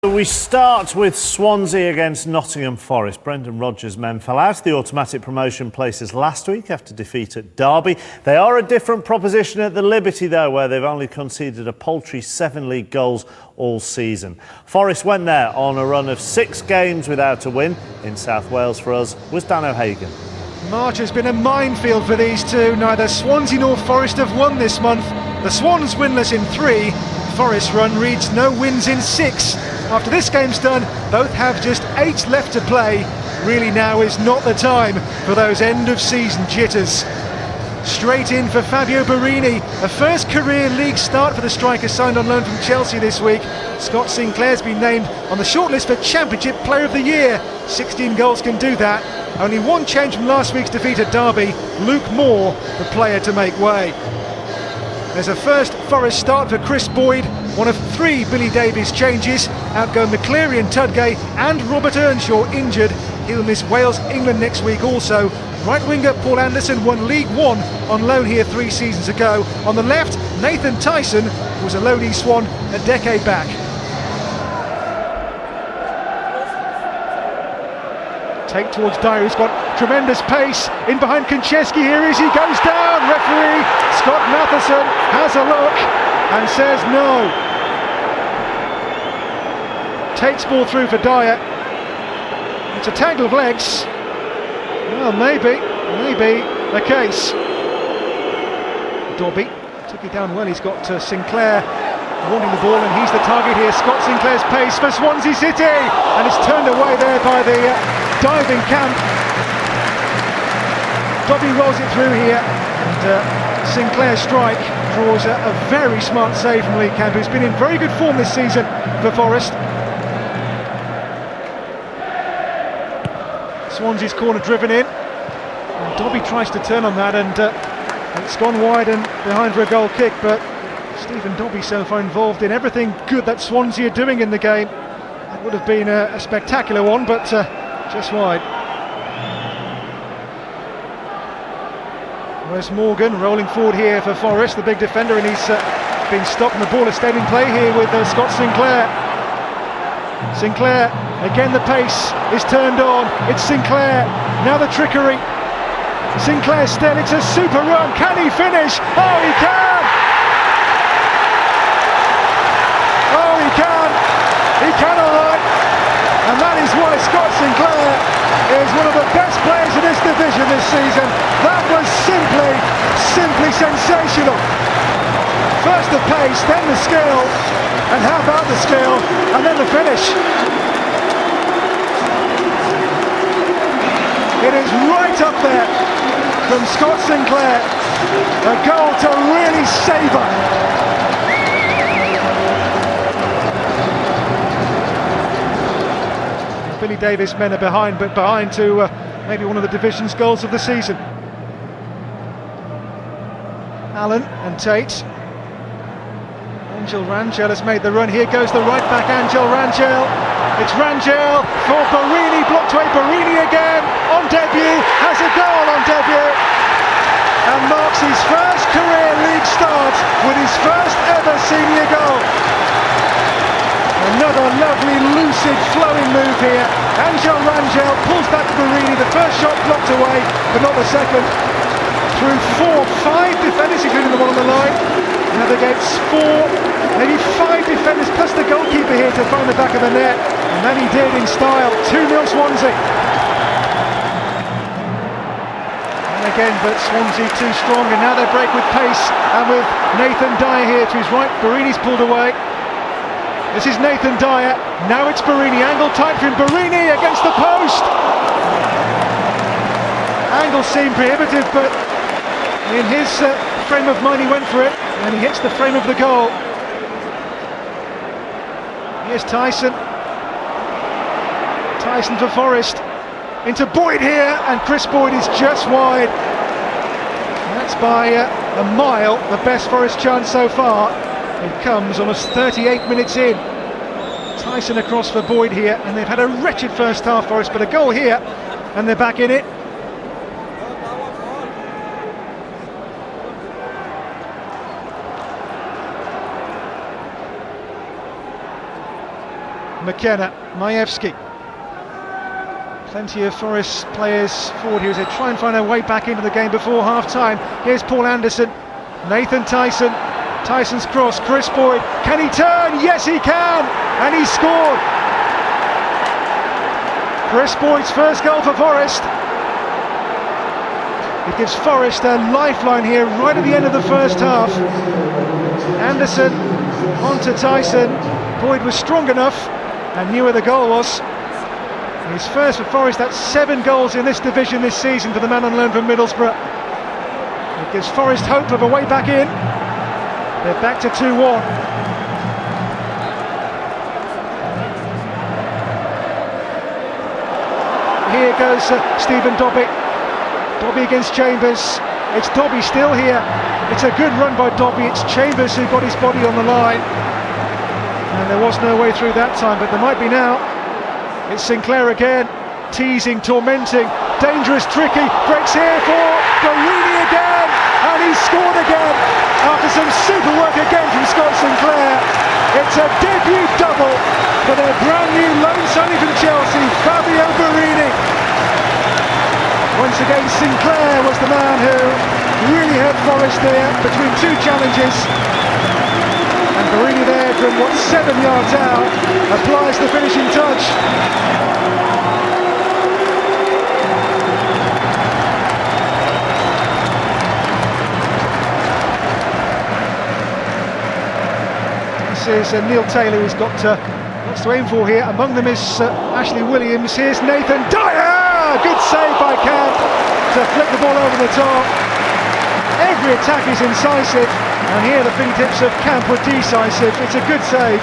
We start with Swansea against Nottingham Forest. Brendan Rodgers' men fell out of the automatic promotion places last week after defeat at Derby. They are a different proposition at the Liberty though, where they've only conceded a paltry 7 league goals all season. Forest went there on a run of 6 games without a win. In South Wales for us was Dan O'Hagan. March has been a minefield for these two. Neither Swansea nor Forest have won this month. The Swans winless in 3. Forest run reads no wins in 6. After this game's done, both have just 8 left to play. Really now is not the time for those end of season jitters. Straight in for Fabio Borini, a first career league start for the striker signed on loan from Chelsea this week. Scott Sinclair's been named on the shortlist for Championship Player of the Year. 16 goals can do that. Only one change from last week's defeat at Derby. Luke Moore, the player to make way. There's a first Forest start for Chris Boyd, one of 3 Billy Davies changes. Out go McCleary and Tudgay and Robert Earnshaw injured. He'll miss Wales-England next week also. Right winger Paul Anderson won League One on loan here 3 seasons ago. On the left, Nathan Tyson was a lowly Swan a decade back. Take towards Dyer, who's got tremendous pace. In behind Konchesky, here he goes down. Referee Scott Matheson has a look and says no. Takes ball through for Dyer. It's a tangle of legs. Well, maybe the case. Dobby took it down well. He's got Sinclair wanting the ball, and he's the target here. Scott Sinclair's pace for Swansea City, and it's turned away there by the diving camp. Dobby rolls it through here, and Sinclair's strike draws a very smart save from Lee Camp, who's been in very good form this season for Forest. Swansea's corner driven in, and Dobby tries to turn on that, and it's gone wide and behind for a goal kick, but Stephen Dobby so far involved in everything good that Swansea are doing in the game. It would have been a spectacular one, but just wide. Wes Morgan rolling forward here for Forest, the big defender, and he's been stopped, and the ball has stayed in play here with Scott Sinclair. Sinclair, again the pace is turned on. It's Sinclair, now the trickery. Sinclair still, it's a super run. Can he finish? Oh, he can! Oh, he can! He can, all right. And that is why Scott Sinclair is one of the best players in this division this season. That was simply sensational. First the pace, then the skill, and how about the skill, and then the finish. It is right up there from Scott Sinclair. A goal to really savour. Billy Davies' men are behind, but behind to maybe one of the division's goals of the season. Allen and Tate. Angel Rangel has made the run. Here goes the right back, Angel Rangel. It's Rangel for Borini, blocked away. Borini again on debut, has a goal on debut, and marks his first career league start with his first ever senior goal. Another lovely, lucid, flowing move here. Angel Rangel pulls back to Borini. The first shot blocked away, but not the second. Through 4-5 defenders, including the one on the line. Navigates 4, maybe 5 defenders, plus the goalkeeper here to find the back of the net. And then he did in style. 2-0 Swansea. And again, but Swansea too strong, and now they break with pace. And with Nathan Dyer here to his right, Borini's pulled away. This is Nathan Dyer, now it's Borini, angle tight for him, Borini against the post! Angle seemed prohibitive, but in his frame of mind he went for it, and he hits the frame of the goal. Here's Tyson. Tyson for Forest. Into Boyd here, and Chris Boyd is just wide. That's by a mile the best Forest chance so far. It comes almost 38 minutes in. Tyson across for Boyd here, and they've had a wretched first half, Forest, but a goal here, and they're back in it. McKenna, Majewski. Plenty of Forest players forward here as they try and find their way back into the game before half-time. Here's Paul Anderson, Nathan Tyson, Tyson's cross, Chris Boyd, can he turn? Yes he can, and he scored! Chris Boyd's first goal for Forest. It gives Forest a lifeline here right at the end of the first half. Anderson onto Tyson, Boyd was strong enough and knew where the goal was. His first for Forest, that's 7 goals in this division this season for the man on loan from Middlesbrough. It gives Forest hope of a way back in. They're back to 2-1. Here goes Stephen Dobbie. Dobbie against Chambers. It's Dobbie still here. It's a good run by Dobbie. It's Chambers who got his body on the line. And there was no way through that time, but there might be now. It's Sinclair again, teasing, tormenting, dangerous, tricky, breaks here for Barini again, and he's scored again after some super work again from Scott Sinclair. It's a debut double for their brand new loan signing from Chelsea, Fabio Barini. Once again, Sinclair was the man who really hurt Forest there between 2 challenges. And Barini there from 7 yards out applies the finishing touch. This is Neil Taylor who's got lots to aim for here. Among them is Ashley Williams. Here's Nathan Dyer! Good save by Camp to flick the ball over the top. Every attack is incisive, and here the fingertips of Camp were decisive. It's a good save.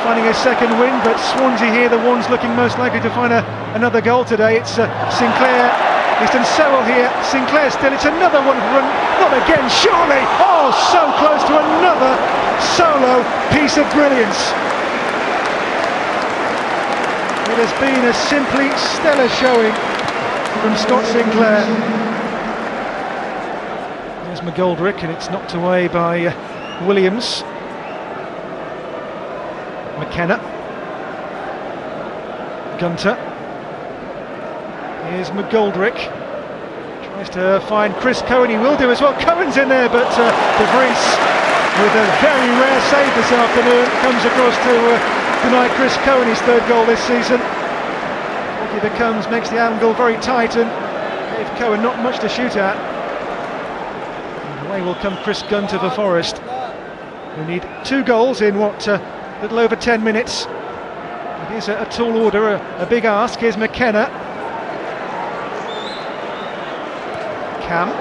Finding a second win, but Swansea here, the ones looking most likely to find another goal today. It's Sinclair. He's done so well here. Sinclair still, it's another one run. Not again, surely! Oh, so close to another solo piece of brilliance. It has been a simply stellar showing from Scott Sinclair. There's McGoldrick, and it's knocked away by Williams. McKenna. Gunter. Here's McGoldrick. Tries to find Chris Cohen, he will do as well. Cohen's in there, but De Vries, with a very rare save this afternoon, comes across to deny Chris Cohen his 3rd goal this season. He becomes, makes the angle very tight and gave Cohen not much to shoot at. And away will come Chris Gunter for Forest, who need 2 goals in a little over 10 minutes. It is a tall order, a big ask. Here's McKenna. Camp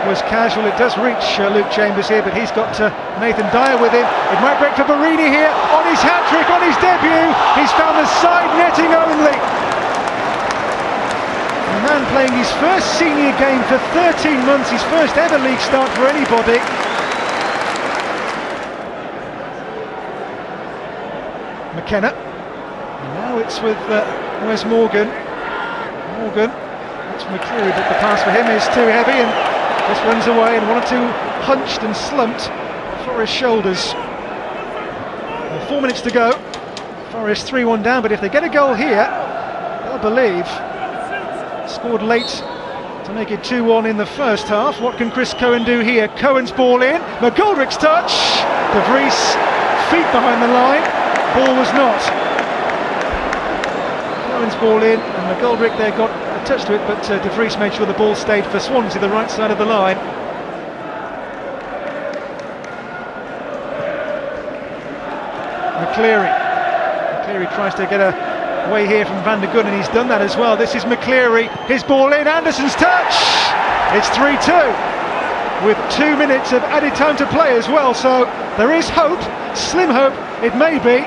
was casual. It does reach Luke Chambers here, but he's got Nathan Dyer with him. It might break for Barini here on his hat-trick, on his debut. He's found the side netting only. The man playing his first senior game for 13 months, his first ever league start for anybody. McKenna. And now it's with where's Morgan? Morgan. That's McCreary, but the pass for him is too heavy and just runs away, and 1 or 2 hunched and slumped for his shoulders. 4 minutes to go. Forest 3-1 down, but if they get a goal here, they'll believe. Scored late to make it 2-1 in the first half. What can Chris Cohen do here? Cohen's ball in. McGoldrick's touch. De Vries, feet behind the line. Ball was not. Cohen's ball in, and McGoldrick there got a touch to it, but De Vries made sure the ball stayed for Swansea, the right side of the line. McCleary tries to get away here from Van der Gunn, and he's done that as well. This is McCleary, his ball in, Anderson's touch! It's 3-2 with 2 minutes of added time to play as well, so there is hope, slim hope it may be,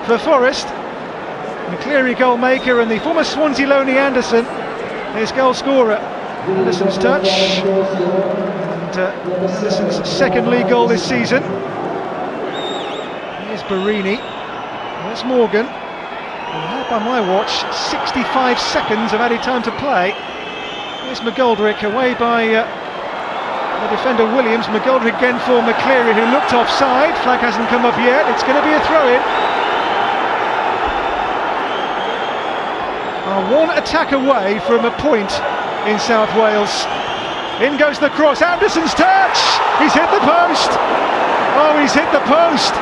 for Forest. McCleary goal maker, and the former Swansea loanee Anderson, his goal scorer. Anderson's touch, and Anderson's second league goal this season. Here's Barini, there's Morgan, and now by my watch 65 seconds of added time to play. Here's McGoldrick, away by The defender Williams, McGoldrick again for McCleary, who looked offside. Flag hasn't come up yet. It's going to be a throw-in. One attack away from a point in South Wales. In goes the cross. Anderson's touch. He's hit the post. Oh, he's hit the post.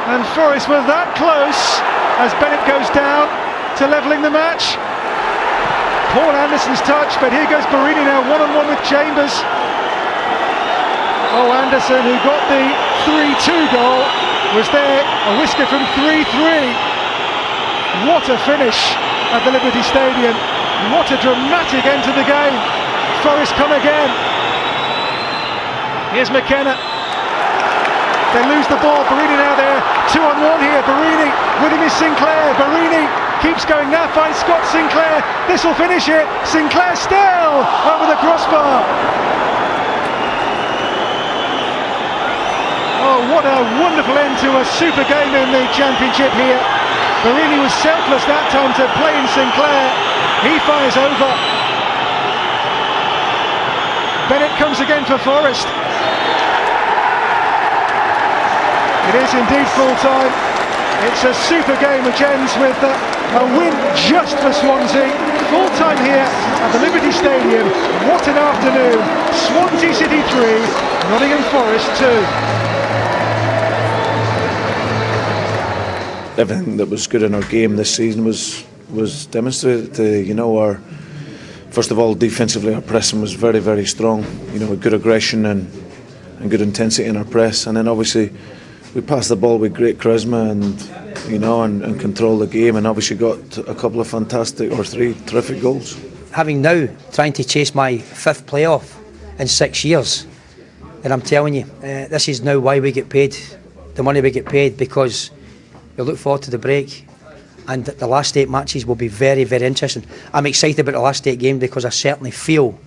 And Forest were that close as Bennett goes down to levelling the match. Paul Anderson's touch, but here goes Barini now one-on-one with Chambers. Oh, Anderson, who got the 3-2 goal, was there a whisker from 3-3. What a finish at the Liberty Stadium. What a dramatic end to the game. Forest come again. Here's McKenna. They lose the ball. Barini now there. 2-on-1 here. Barini with him is Sinclair. Barini keeps going now, finds Scott Sinclair. This will finish it. Sinclair still over the crossbar. Oh, what a wonderful end to a super game in the Championship here. Barini was selfless that time to play in Sinclair. He fires over. Bennett comes again for Forest. It is indeed full time. It's a super game which ends with a win just for Swansea. Full time here at the Liberty Stadium. What an afternoon. Swansea City 3, Nottingham Forest 2. Everything that was good in our game this season was demonstrated. Our first of all, defensively, our pressing was very, very strong. With good aggression and good intensity in our press, and then obviously we passed the ball with great charisma and controlled the game, and obviously got a couple of three terrific goals. Having now trying to chase my 5th playoff in 6 years, and I'm telling you, this is now why we get paid the money we get paid, because we look forward to the break, and the last 8 matches will be very, very interesting. I'm excited about the last 8 games because I certainly feel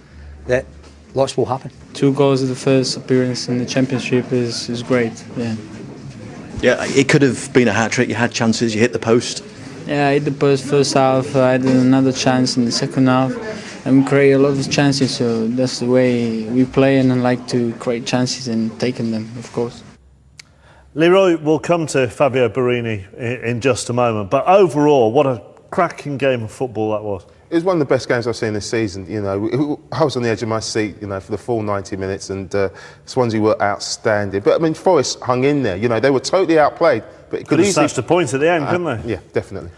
that lots will happen. 2 goals in the first appearance in the Championship is great. Yeah, it could have been a hat-trick. You had chances, you hit the post. Yeah, I hit the post first half. I had another chance in the second half, and we create a lot of chances. So that's the way we play, and I like to create chances and taking them, of course. Leroy, we'll come to Fabio Barini in just a moment, but overall, what a cracking game of football that was. It was one of the best games I've seen this season. I was on the edge of my seat, for the full 90 minutes, and Swansea were outstanding. But I mean, Forest hung in there. They were totally outplayed. But it could have snatched a point at the end, couldn't they? Yeah, definitely.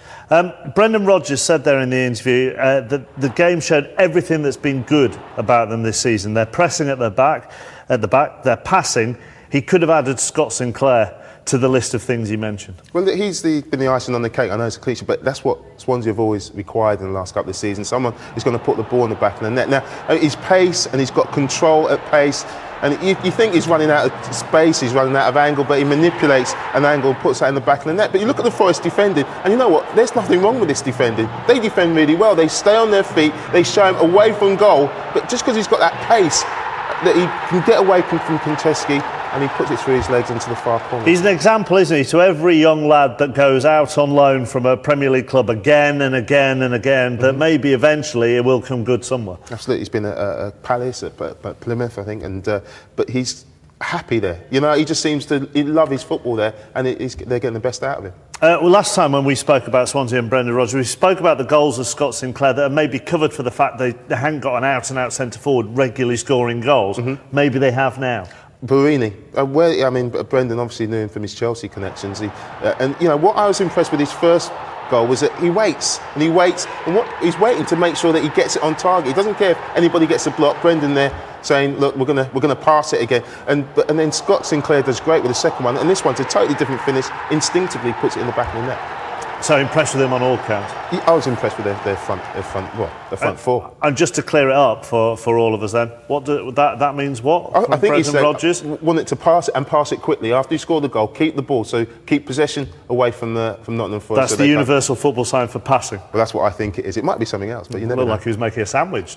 Brendan Rodgers said there in the interview that the game showed everything that's been good about them this season. They're pressing at the back, they're passing. He could have added Scott Sinclair to the list of things he mentioned. Well, he's been the icing on the cake. I know it's a cliche, but that's what Swansea have always required in the last couple of seasons. Someone who's going to put the ball in the back of the net. Now, his pace, and he's got control at pace, and you think he's running out of space, he's running out of angle, but he manipulates an angle and puts that in the back of the net. But you look at the Forest defending, and you know what? There's nothing wrong with this defending. They defend really well. They stay on their feet. They show him away from goal, but just because he's got that pace, that he can get away from Konteski, and he puts it through his legs into the far corner. He's an example, isn't he, to every young lad that goes out on loan from a Premier League club again and again and again, that maybe eventually it will come good somewhere. Absolutely. He's been at Palace, at Plymouth, I think, and but he's happy there. He just seems to love his football there, and they're getting the best out of him. Well, last time when we spoke about Swansea and Brendan Rodgers, we spoke about the goals of Scott Sinclair that are maybe covered for the fact they hadn't got an out-and-out centre-forward regularly scoring goals. Maybe they have now. Barini, Brendan obviously knew him from his Chelsea connections. What I was impressed with his first goal was that he waits, and he's waiting to make sure that he gets it on target. He doesn't care if anybody gets a block. Brendan there saying, look, we're gonna pass it again, and then Scott Sinclair does great with the second one, and this one's a totally different finish. Instinctively puts it in the back of the net. So impressed with him on all counts? I was impressed with their front four. And just to clear it up for all of us then, that means what? I think he said, Rodgers? wanted to pass it and pass it quickly. After you score the goal, keep the ball, so keep possession away from Nottingham Forest. That's the universal football sign for passing. Well, that's what I think it is. It might be something else, but you never know. Looked like he was making a sandwich.